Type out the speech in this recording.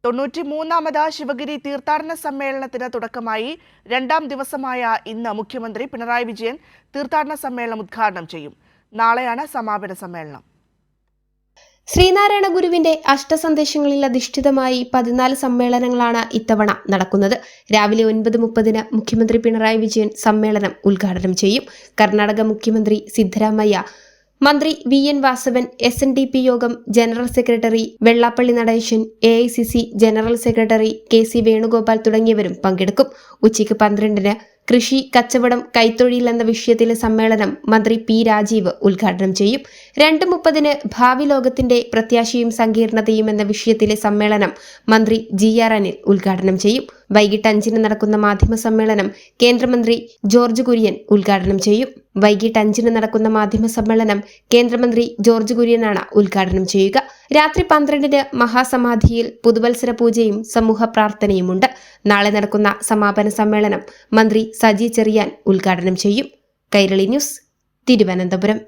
93ാമത് ശിവഗിരി തീർത്ഥാടന സമ്മേളനത്തിന് തുടക്കമായി രണ്ടാം ദിവസമായ ഇന്ന് മുഖ്യമന്ത്രി പിണറായി വിജയൻ തീർത്ഥാടന സമ്മേളനം ഉദ്ഘാടനം ചെയ്യും. നാളെയാണ് സമാപന സമ്മേളനം. ശ്രീനാരായണ ഗുരുവിന്റെ അഷ്ടസന്ദേശങ്ങളിൽ അധിഷ്ഠിതമായി 14 സമ്മേളനങ്ങളാണ് ഇത്തവണ നടക്കുന്നത്. രാവിലെ 9:30 മുഖ്യമന്ത്രി പിണറായി വിജയൻ സമ്മേളനം ഉദ്ഘാടനം ചെയ്യും. കർണാടക മുഖ്യമന്ത്രി സിദ്ധരാമയ്യ, മന്ത്രി VN വാസവൻ, SNDP യോഗം general secretary Vellappally Natesan, AICC general secretary KC Venugopal തുടങ്ങിയവരും പങ്കെടുക്കും. ഉച്ചയ്ക്ക് 12-ന് കൃഷി, കച്ചവടം, കൈത്തൊഴിൽ എന്ന വിഷയത്തിലെ സമ്മേളനം മന്ത്രി P രാജീവ് ഉദ്ഘാടനം ചെയ്യും. 2:30-ന് ഭാവി ലോകത്തിന്റെ പ്രത്യാശയും സങ്കീർണതയും എന്ന വിഷയത്തിലെ സമ്മേളനം മന്ത്രി GR അനിൽ ഉദ്ഘാടനം ചെയ്യും. വൈകിട്ട് 5-ന് നടക്കുന്ന മാധ്യമ സമ്മേളനം കേന്ദ്രമന്ത്രി ജോർജ് കുര്യൻ ഉദ്ഘാടനം ചെയ്യും. ഉദ്ഘാടനം ചെയ്യുക. രാത്രി 12-ന് മഹാസമാധിയിൽ പുതുവത്സര പൂജയും സമൂഹ പ്രാർത്ഥനയുമുണ്ട്. നാളെ നടക്കുന്ന സമാപന സമ്മേളനം മന്ത്രി സജി ചെറിയാൻ ഉദ്ഘാടനം ചെയ്യും. കൈരളി ന്യൂസ്, തിരുവനന്തപുരം.